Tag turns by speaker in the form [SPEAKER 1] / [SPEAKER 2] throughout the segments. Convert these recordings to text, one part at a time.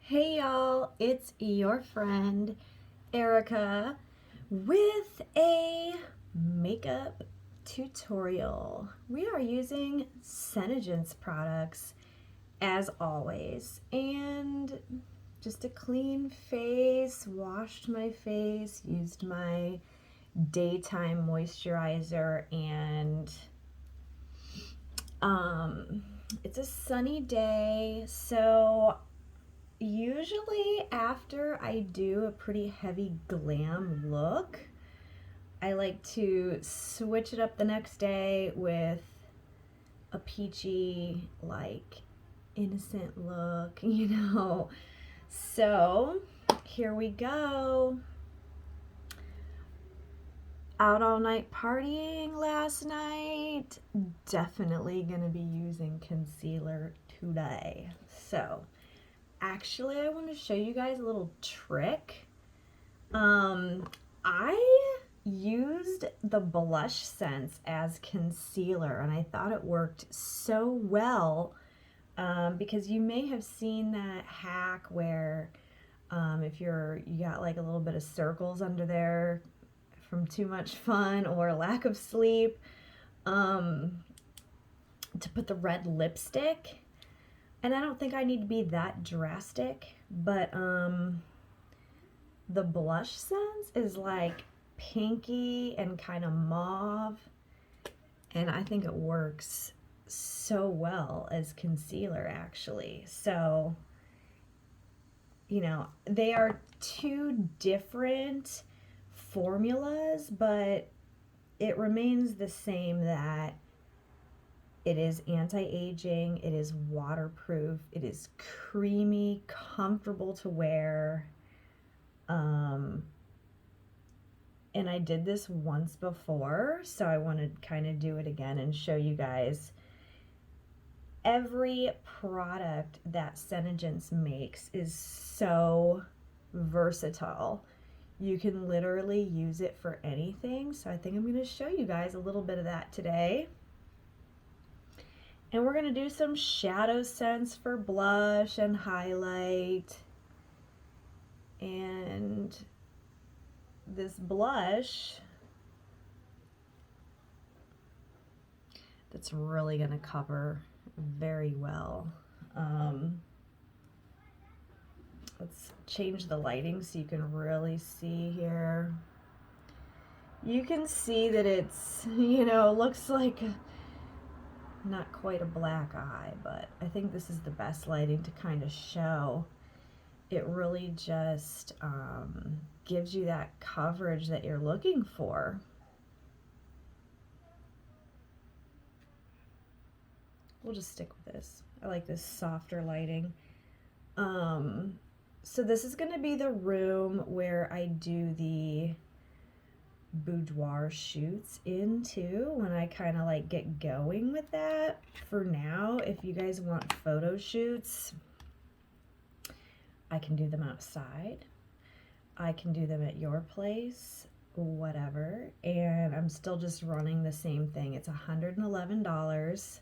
[SPEAKER 1] Hey y'all, it's your friend Erica with a makeup tutorial. We are using SeneGence products as always, and just a clean face, washed my face, used my daytime moisturizer, and it's a sunny day, so usually after I do a pretty heavy glam look, I like to switch it up the next day with a peachy, like, innocent look, you know. So here we go. Out all night partying last night. Definitely gonna be using concealer today. So actually, I want to show you guys a little trick. I used the Blushsense as concealer, and I thought it worked so well because you may have seen that hack where if you got like a little bit of circles under there from too much fun or lack of sleep, to put the red lipstick. And I don't think I need to be that drastic, but the Blushsense is like pinky and kind of mauve, and I think it works so well as concealer actually. So, you know, they are two different formulas, but it remains the same, that it is anti-aging, it is waterproof, it is creamy, comfortable to wear. And I did this once before, so I want to kind of do it again and show you guys. Every product that SeneGence makes is so versatile. You can literally use it for anything, so I think I'm going to show you guys a little bit of that today. And we're going to do some shadow sense for blush and highlight. And this blush that's really going to cover very well. Let's change the lighting so you can really see here. You can see that it's, you know, looks like not quite a black eye, but I think this is the best lighting to kind of show. It really just gives you that coverage that you're looking for. We'll just stick with this. I like this softer lighting. So this is going to be the room where I do the boudoir shoots into when I kind of like get going with that. For now, if you guys want photo shoots, I can do them outside. I can do them at your place, whatever. And I'm still just running the same thing. It's $111.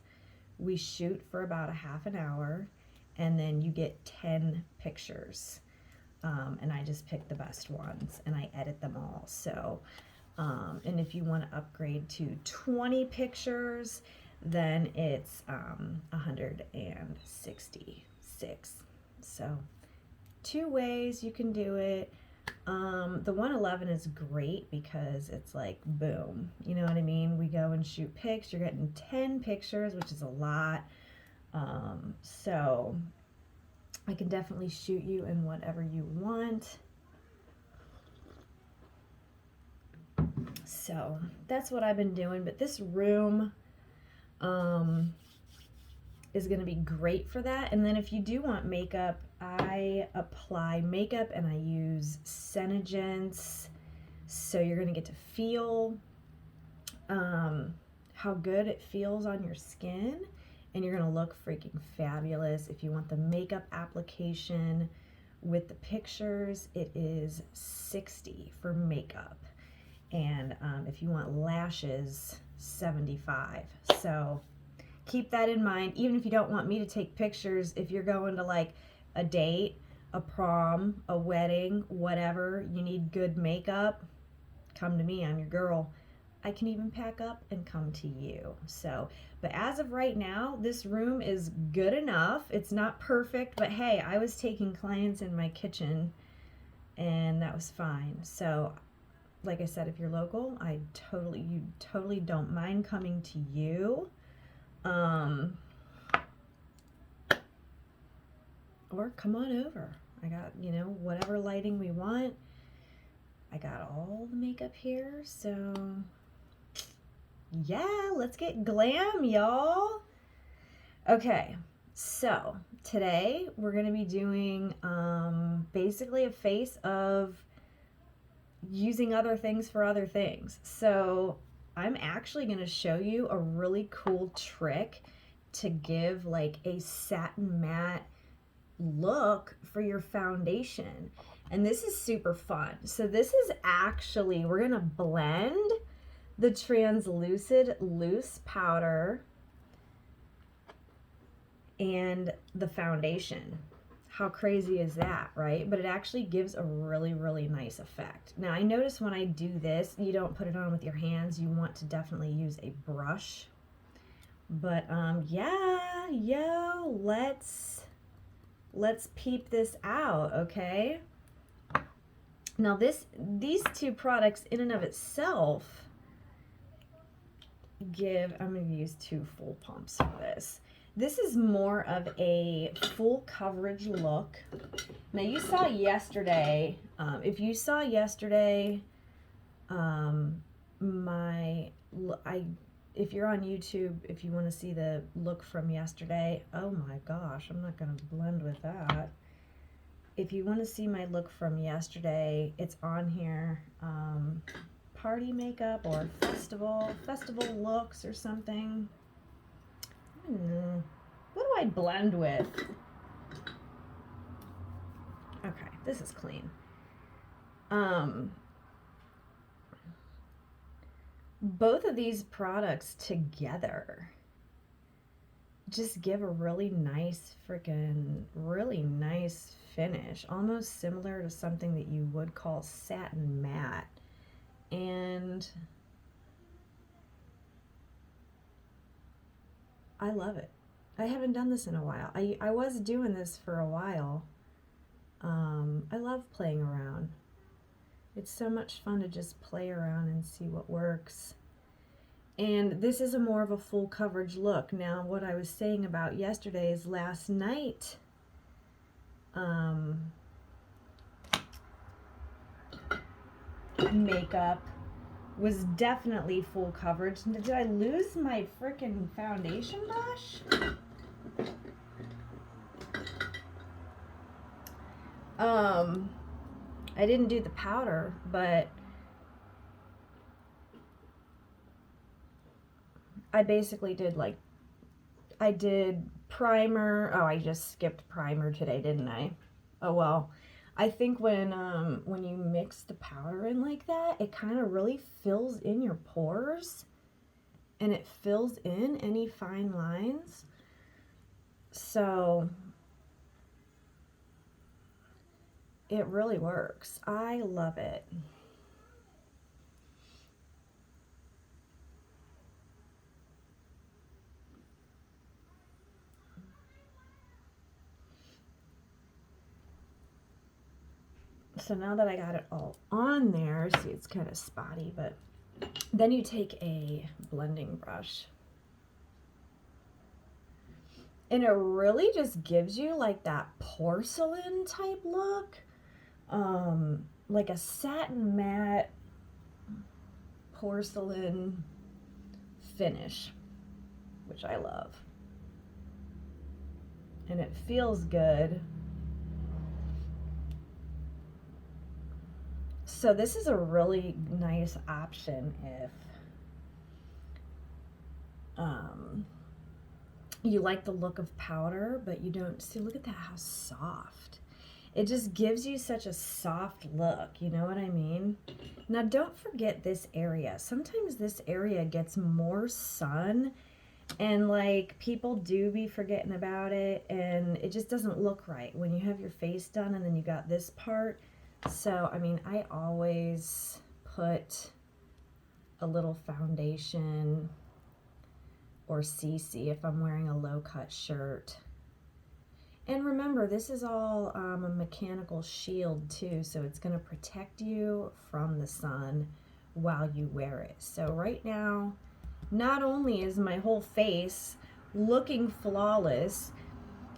[SPEAKER 1] We shoot for about a half an hour, and then you get 10 pictures. And I just pick the best ones and I edit them all. So, and if you want to upgrade to 20 pictures, then it's $166. So 2 ways you can do it. The 111 is great because it's like boom, you know what I mean? We go and shoot pics, you're getting 10 pictures, which is a lot. So I can definitely shoot you in whatever you want. So that's what I've been doing, but this room is going to be great for that. And then if you do want makeup, I apply makeup and I use SeneGence, so you're going to get to feel how good it feels on your skin, and you're going to look freaking fabulous. If you want the makeup application with the pictures, it is $60 for makeup. And if you want lashes, $75. So keep that in mind. Even if you don't want me to take pictures, if you're going to like a date, a prom, a wedding, whatever, you need good makeup, come to me, I'm your girl. I can even pack up and come to you. So, but as of right now, this room is good enough. It's not perfect, but hey, I was taking clients in my kitchen and that was fine. So, like I said, if you're local, you totally don't mind coming to you. Or come on over. I got, you know, whatever lighting we want. I got all the makeup here, so yeah, let's get glam, y'all. Okay, so today we're gonna be doing basically a face of using other things for other things. So I'm actually gonna show you a really cool trick to give like a satin matte look for your foundation. And this is super fun. So this is actually, we're gonna blend the translucid loose powder and the foundation. How crazy is that, right? But it actually gives a really, really nice effect. Now I notice when I do this, you don't put it on with your hands. You want to definitely use a brush. But yeah, yo, let's peep this out, okay? Now these two products in and of itself I'm going to use 2 full pumps for this. This is more of a full coverage look. Now you saw yesterday, if you saw yesterday, if you're on YouTube, if you want to see the look from yesterday, oh my gosh, I'm not going to blend with that. If you want to see my look from yesterday, it's on here. Party makeup or festival looks or something. I don't know. What do I blend with? Okay, this is clean. Both of these products together just give a really nice finish, almost similar to something that you would call satin matte. And I love it. I haven't done this in a while. I was doing this for a while. I love playing around. It's so much fun to just play around and see what works. And this is more of a full coverage look. Now, what I was saying about yesterday is last night, makeup was definitely full coverage. Did I lose my freaking foundation brush? I didn't do the powder, but I basically did I did primer. Oh, I just skipped primer today, didn't I? Oh well. I think when you mix the powder in like that, it kind of really fills in your pores and it fills in any fine lines. So it really works. I love it. So now that I got it all on there, see, it's kind of spotty, but then you take a blending brush and it really just gives you like that porcelain type look, like a satin matte porcelain finish, which I love. And it feels good. So this is a really nice option if you like the look of powder, but you don't see, look at that, how soft. It just gives you such a soft look, you know what I mean? Now don't forget this area. Sometimes this area gets more sun And like people do be forgetting about it, and it just doesn't look right when you have your face done and then you got this part. So, I mean, I always put a little foundation or CC if I'm wearing a low cut shirt. And remember, this is all a mechanical shield too, so it's going to protect you from the sun while you wear it. So right now, not only is my whole face looking flawless,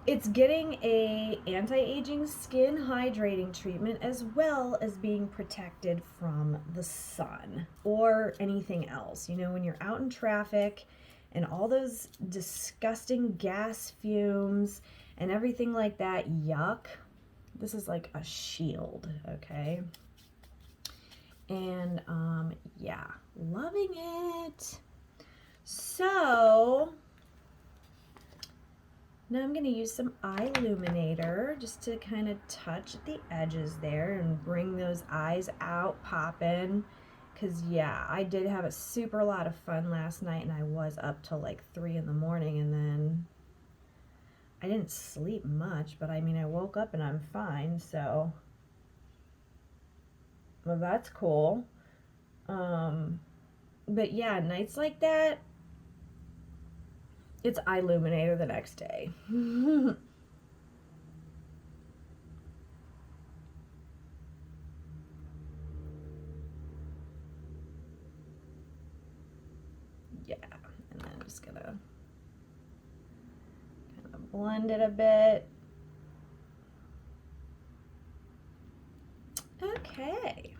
[SPEAKER 1] it's getting a anti-aging skin hydrating treatment as well as being protected from the sun or anything else. You know, when you're out in traffic and all those disgusting gas fumes and everything like that, yuck, this is like a shield, okay? And yeah, loving it. So now I'm going to use some eye illuminator just to kind of touch at the edges there and bring those eyes out popping. Because yeah, I did have a super lot of fun last night, and I was up till like 3 in the morning, and then I didn't sleep much, but I mean, I woke up and I'm fine, so well, that's cool. But yeah, nights like that, it's eye illuminator the next day. Yeah, and then I'm just gonna kind of blend it a bit. Okay.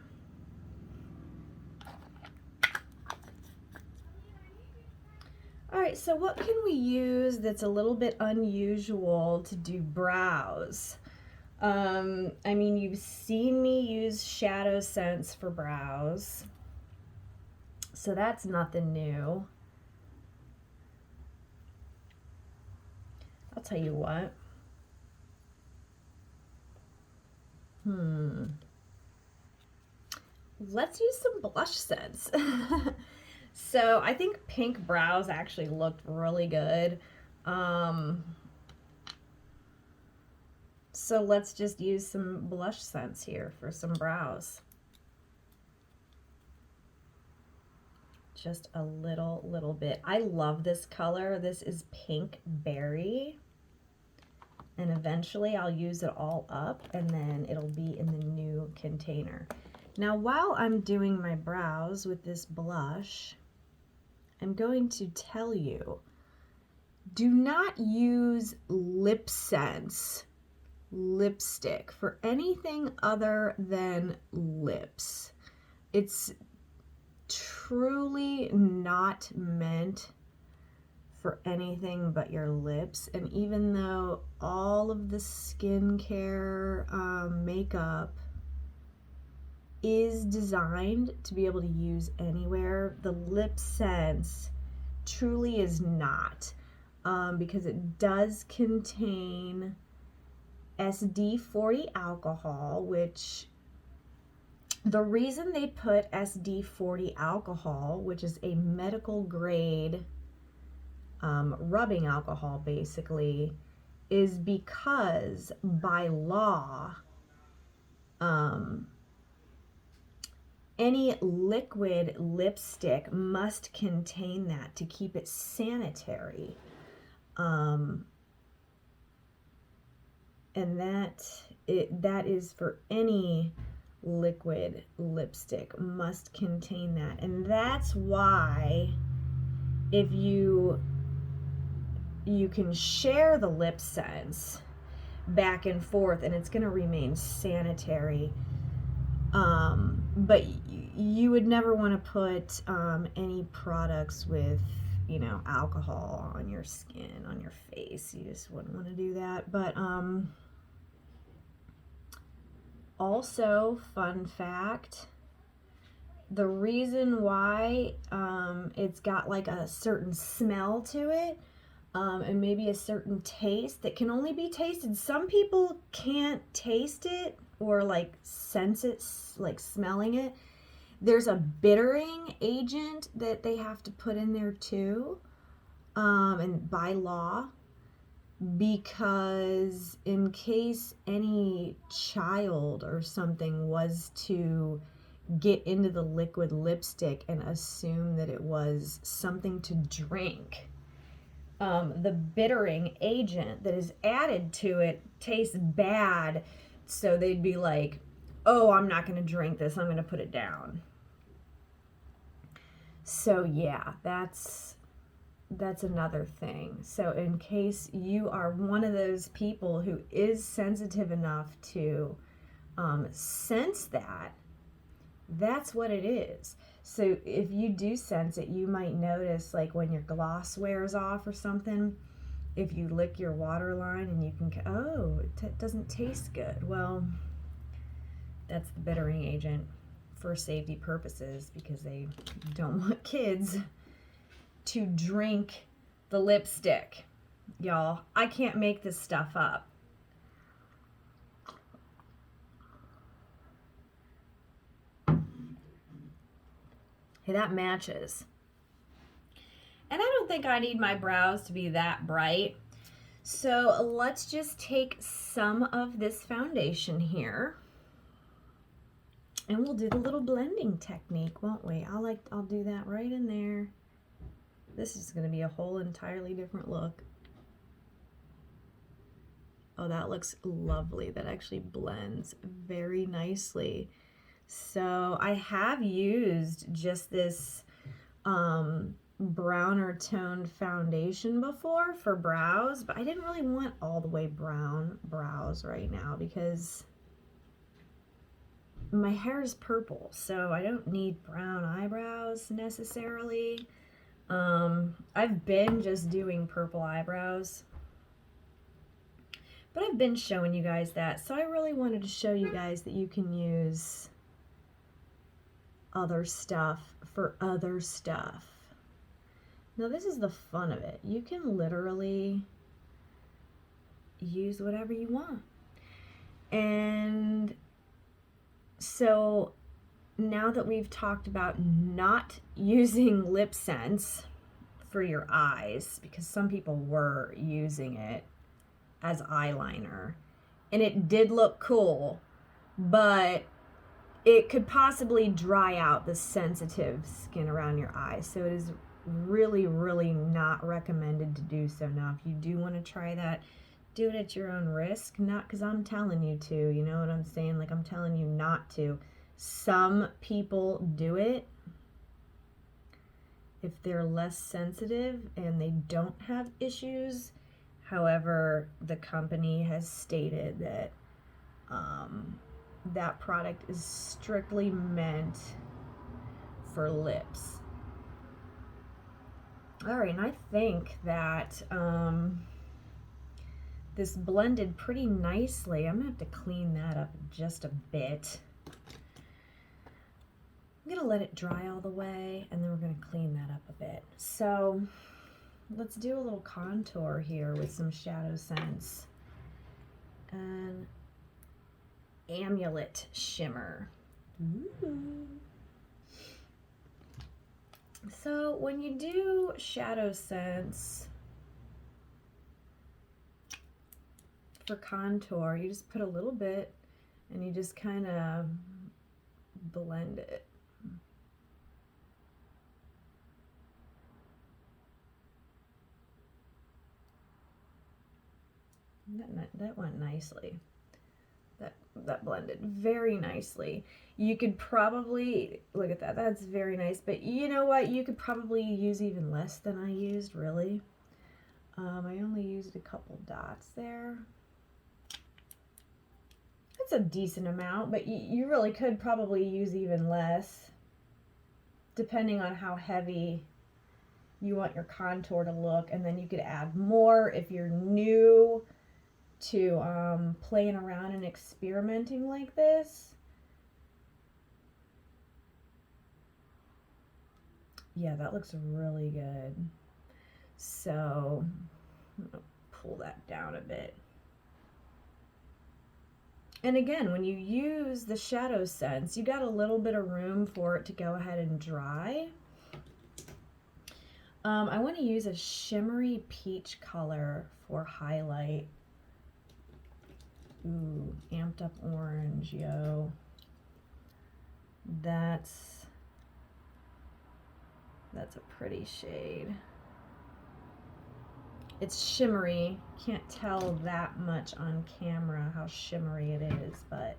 [SPEAKER 1] All right, so what can we use that's a little bit unusual to do brows? I mean, you've seen me use SeneGence for brows, so that's nothing new. I'll tell you what. Let's use some blush scents. So I think pink brows actually looked really good. So let's just use some blush scents here for some brows. Just a little bit. I love this color. This is Pink Berry. And eventually I'll use it all up, and then it'll be in the new container. Now, while I'm doing my brows with this blush, I'm going to tell you, do not use Lipsense lipstick for anything other than lips. It's truly not meant for anything but your lips. And even though all of the skincare makeup is designed to be able to use anywhere, the Lipsense truly is not, because it does contain SD40 alcohol, which the reason they put SD40 alcohol, which is a medical grade rubbing alcohol basically, is because by law, any liquid lipstick must contain that to keep it sanitary. And that is for any liquid lipstick, must contain that. And that's why if you can share the Lipsense back and forth and it's going to remain sanitary. But you would never want to put any products with, you know, alcohol on your skin, on your face. You just wouldn't want to do that. But also, fun fact, the reason why it's got like a certain smell to it, and maybe a certain taste that can only be tasted. Some people can't taste it or like sense it, like smelling it. There's a bittering agent that they have to put in there too. and by law, because in case any child or something was to get into the liquid lipstick and assume that it was something to drink, the bittering agent that is added to it tastes bad, so they'd be like, oh, I'm not going to drink this, I'm going to put it down. So yeah, that's another thing. So in case you are one of those people who is sensitive enough to sense that, that's what it is. So if you do sense it, you might notice, like when your gloss wears off or something, if you lick your waterline and you can, oh, it doesn't taste good. Well, that's the bittering agent for safety purposes, because they don't want kids to drink the lipstick. Y'all, I can't make this stuff up. Hey, that matches. And I don't think I need my brows to be that bright. So let's just take some of this foundation here, and we'll do the little blending technique, won't we? I'll do that right in there. This is going to be a whole entirely different look. Oh, that looks lovely. That actually blends very nicely. So I have used just this browner toned foundation before for brows, but I didn't really want all the way brown brows right now because my hair is purple, so I don't need brown eyebrows necessarily. I've been just doing purple eyebrows, but I've been showing you guys that, so I really wanted to show you guys that you can use other stuff for other stuff. Now this is the fun of it. You can literally use whatever you want. And so now that we've talked about not using Lipsense for your eyes, because some people were using it as eyeliner, and it did look cool, but it could possibly dry out the sensitive skin around your eyes. So it is really, really not recommended to do so. Now, if you do want to try that, do it at your own risk, not because I'm telling you to, you know what I'm saying? Like, I'm telling you not to. Some people do it if they're less sensitive and they don't have issues. However, the company has stated that that product is strictly meant for lips. All right, and I think that this blended pretty nicely. I'm gonna have to clean that up just a bit. I'm gonna let it dry all the way, and then we're gonna clean that up a bit. So let's do a little contour here with some SeneGence and Amulet Shimmer. Ooh. So when you do SeneGence for contour, you just put a little bit and you just kind of blend it. That went nicely. That blended very nicely. You could probably, look at that, that's very nice, but you know what, you could probably use even less than I used, really. I only used a couple dots there. That's a decent amount, but you really could probably use even less, depending on how heavy you want your contour to look, and then you could add more if you're new to playing around and experimenting like this. Yeah, that looks really good. So I'm gonna pull that down a bit. And again, when you use the SeneGence, you got a little bit of room for it to go ahead and dry. I want to use a shimmery peach color for highlight. Ooh, amped up orange, yo. That's a pretty shade. It's shimmery. Can't tell that much on camera how shimmery it is, but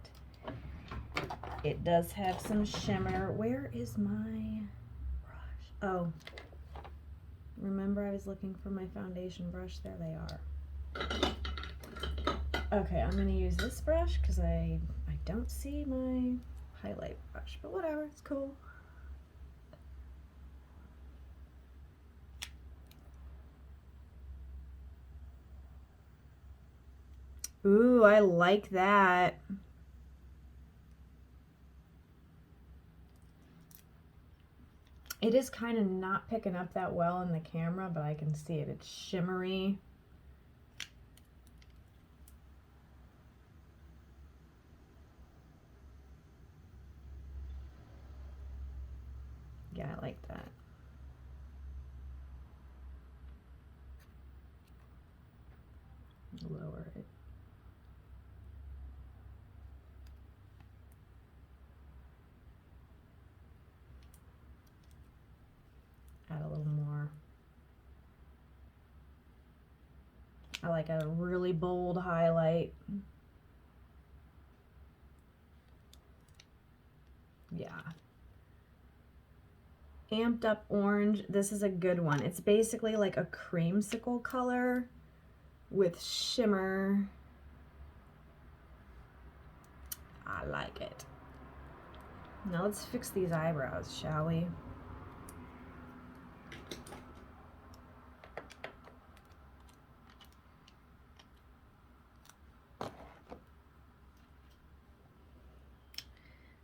[SPEAKER 1] it does have some shimmer. Where is my brush? Oh, remember I was looking for my foundation brush? There they are. Okay, I'm gonna use this brush because I don't see my highlight brush, but whatever, it's cool. Ooh, I like that. It is kind of not picking up that well in the camera, but I can see it. It's shimmery. Yeah, I like that. Lower it. Add a little more. I like a really bold highlight. Yeah. Amped up orange. This is a good one. It's basically like a creamsicle color with shimmer. I like it. Now let's fix these eyebrows, shall we?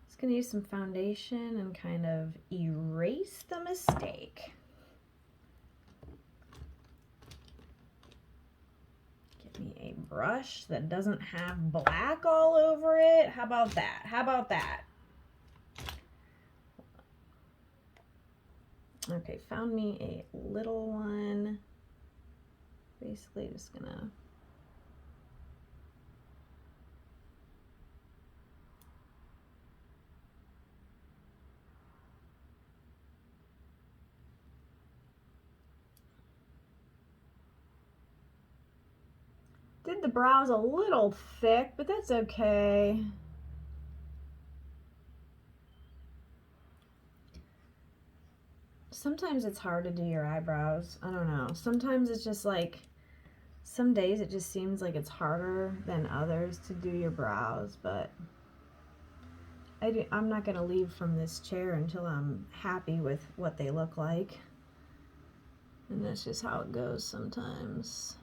[SPEAKER 1] Just gonna use some foundation and kind of erase the mistake. Get me a brush that doesn't have black all over it. How about that? How about that? Okay, found me a little one. Basically just gonna did the brows a little thick, but that's okay. Sometimes it's hard to do your eyebrows. I don't know. Sometimes it's just like, some days it just seems like it's harder than others to do your brows, but I'm not going to leave from this chair until I'm happy with what they look like. And that's just how it goes sometimes.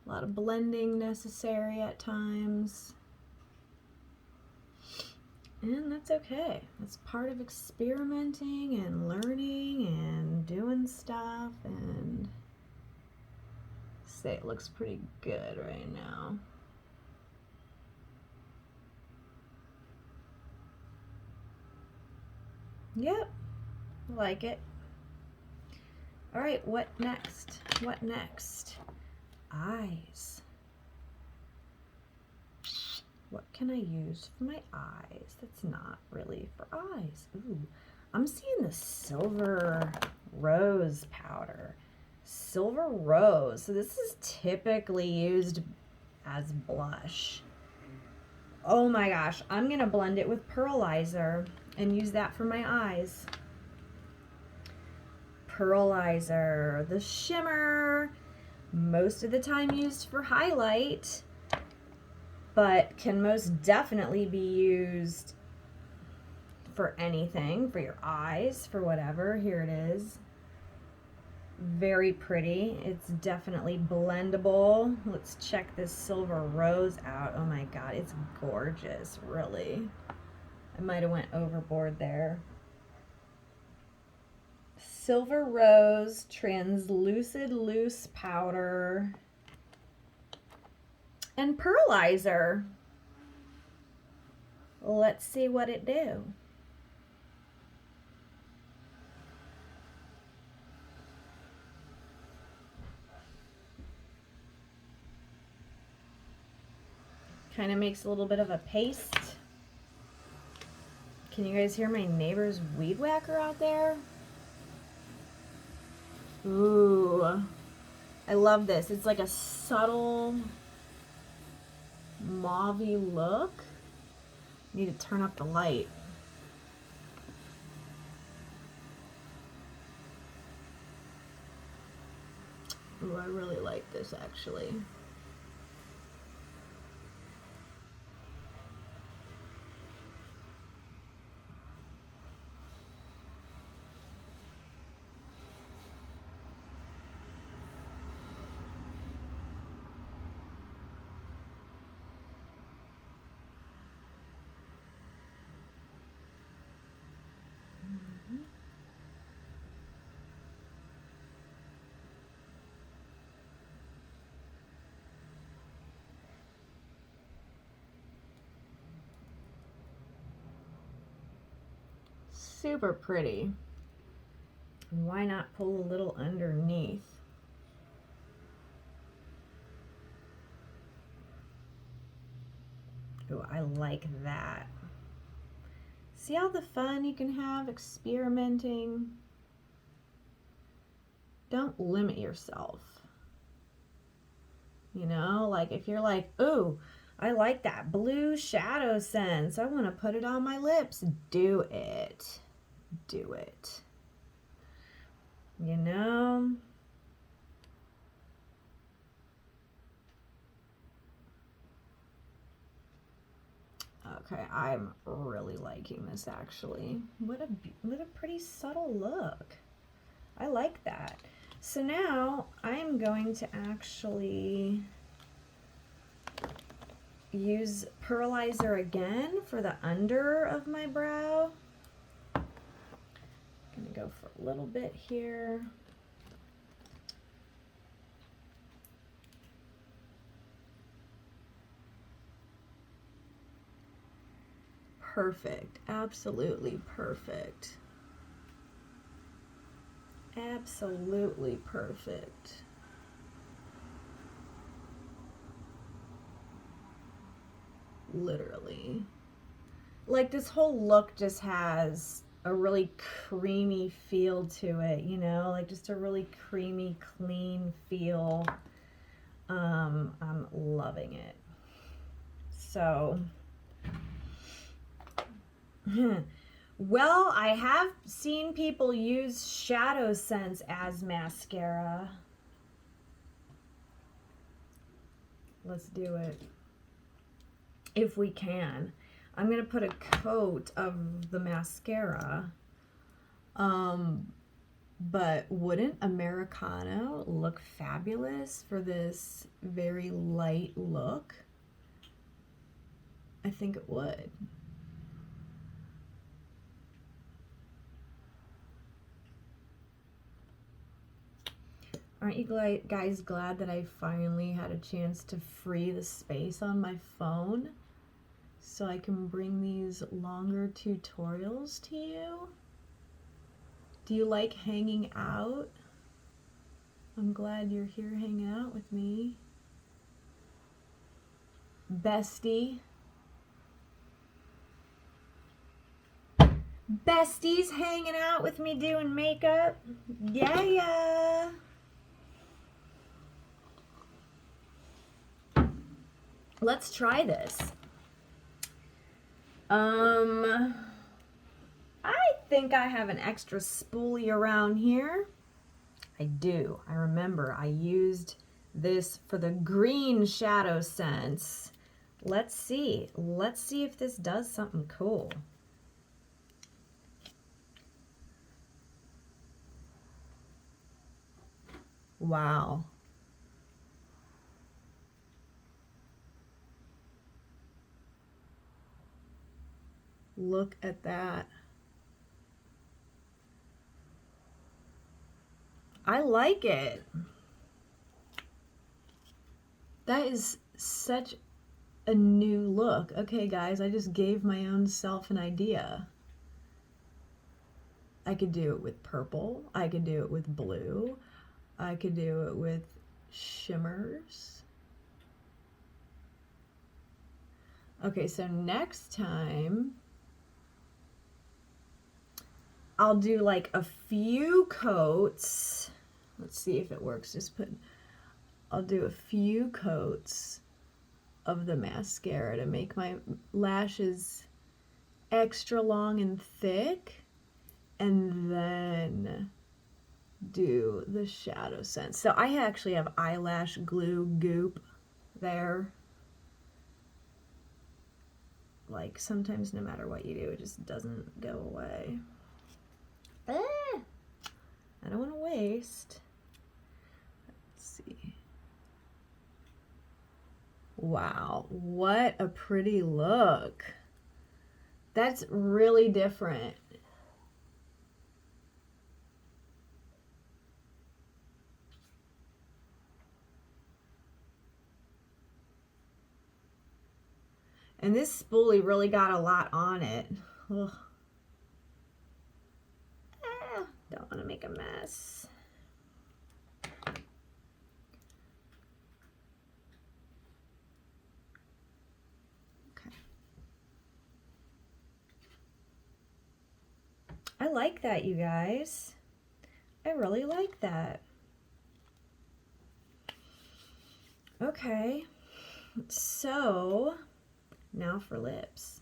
[SPEAKER 1] A lot of blending necessary at times. And that's okay. That's part of experimenting and learning and doing stuff. And say it looks pretty good right now. Yep, I like it. All right, what next? What next? Eyes. What can I use for my eyes that's not really for eyes? Ooh, I'm seeing the Silver Rose powder. Silver Rose. So this is typically used as blush. Oh my gosh, I'm going to blend it with Pearlizer and use that for my eyes. Pearlizer, the shimmer, most of the time used for highlight, but can most definitely be used for anything, for your eyes, for whatever. Here it is. Very pretty. It's definitely blendable. Let's check this Silver Rose out. Oh my god, it's gorgeous, really. I might have went overboard there. Silver Rose translucid loose powder and Pearlizer. Let's see what it do. Kind of makes a little bit of a paste. Can you guys hear my neighbor's weed whacker out there? Ooh, I love this. It's like a subtle mauve-y look. Need to turn up the light. Ooh, I really like this actually. Super pretty. And why not pull a little underneath? Oh, I like that. See all the fun you can have experimenting? Don't limit yourself. You know, like if you're like, ooh, I like that blue shadow sense, I want to put it on my lips, do it. Do it. You know? Okay, I'm really liking this actually. What a pretty subtle look. I like that. So now I'm going to actually use Pearlizer again for the under of my brow. I'm gonna go for a little bit here. Perfect, absolutely perfect. Absolutely perfect. Literally. Like this whole look just has a really creamy feel to it, you know, like just a really creamy, clean feel. I'm loving it. So, well, I have seen people use SeneGence as mascara. Let's do it. If we can. I'm going to put a coat of the mascara. But wouldn't Americano look fabulous for this very light look? I think it would. Aren't you guys glad that I finally had a chance to free the space on my phone so I can bring these longer tutorials to you? Do you like hanging out? I'm glad you're here hanging out with me. Bestie. Besties hanging out with me doing makeup. Yeah. Let's try this. I think I have an extra spoolie around here. I do. I remember I used this for the green shadow sense. Let's see. Let's see if this does something cool. Wow. Look at that. I like it. That is such a new look. Okay, guys, I just gave my own self an idea. I could do it with purple. I could do it with blue. I could do it with shimmers. Okay, so next time I'll do like a few coats. Let's see if it works. I'll do a few coats of the mascara to make my lashes extra long and thick, and then do the shadow sense. So I actually have eyelash glue goop there. Like sometimes no matter what you do, it just doesn't go away. I don't want to waste. Let's see. Wow, what a pretty look. That's really different. And this spoolie really got a lot on it. Ugh. Don't want to make a mess. Okay. I like that, you guys. I really like that. Okay, so now for lips.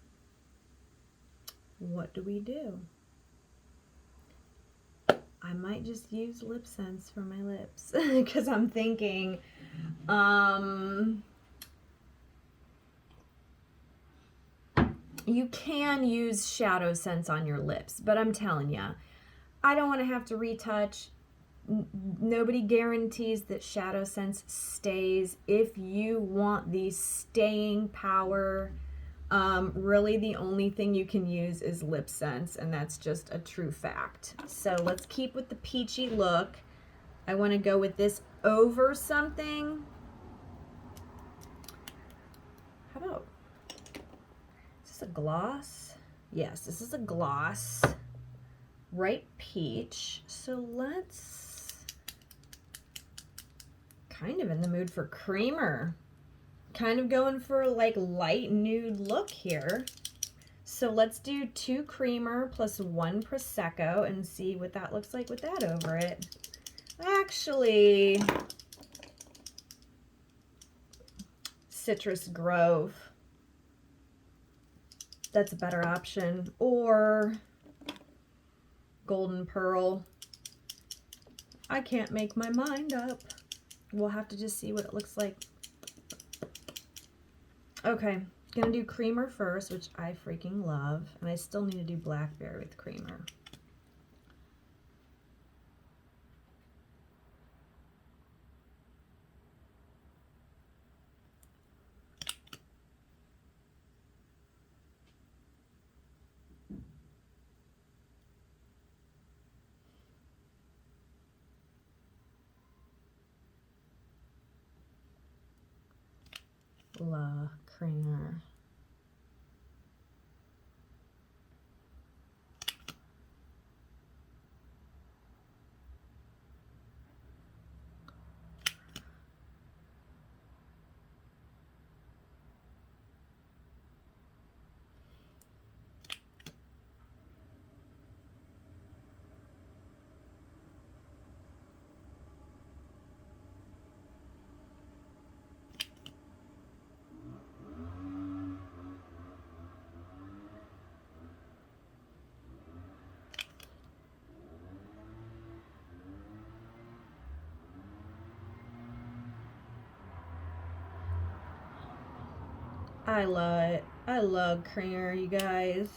[SPEAKER 1] What do we do? I might just use Lipsense for my lips because I'm thinking, you can use shadow sense on your lips, but I'm telling you, I don't want to have to retouch. Nobody guarantees that shadow sense stays. If you want the staying power, really the only thing you can use is Lipsense, and that's just a true fact. So let's keep with the peachy look. I want to go with this over something. How about, is this a gloss? Yes, this is a gloss. Ripe peach. So let's, kind of in the mood for creamer. Kind of going for like light nude look here. So let's do 2 creamer plus 1 Prosecco and see what that looks like with that over it. Actually, Citrus Grove. That's a better option. Or Golden Pearl. I can't make my mind up. We'll have to just see what it looks like. Okay, gonna do creamer first, which I freaking love, and I still need to do blackberry with creamer. La creamer. I love it. I love creamer, you guys.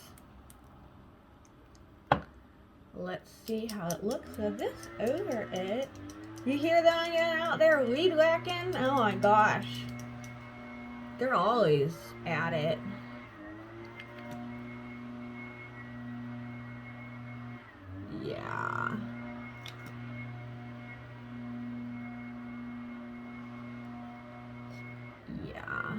[SPEAKER 1] Let's see how it looks with this over it. You hear them out there weed whacking? Oh my gosh. They're always at it. Yeah. Yeah.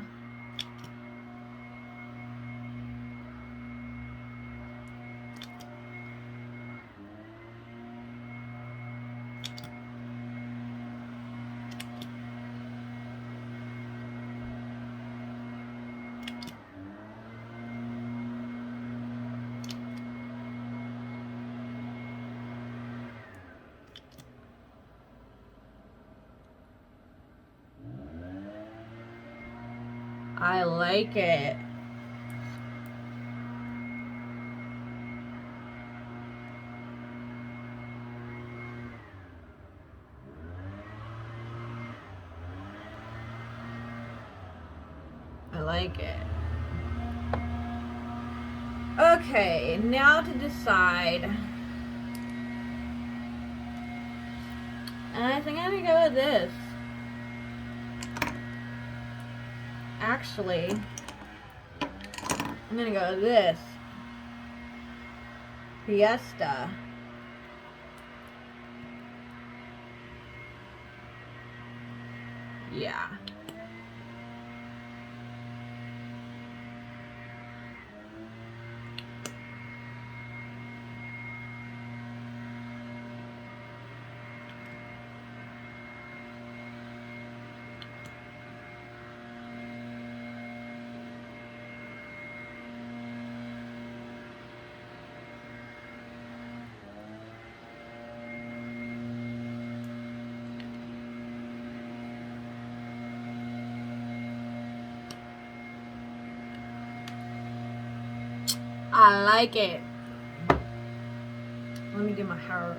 [SPEAKER 1] I like it. I like it. Okay, now to decide. And I think I'm gonna go with this. Actually, I'm gonna go with this. Fiesta. Yeah. I like it. Let me get my hair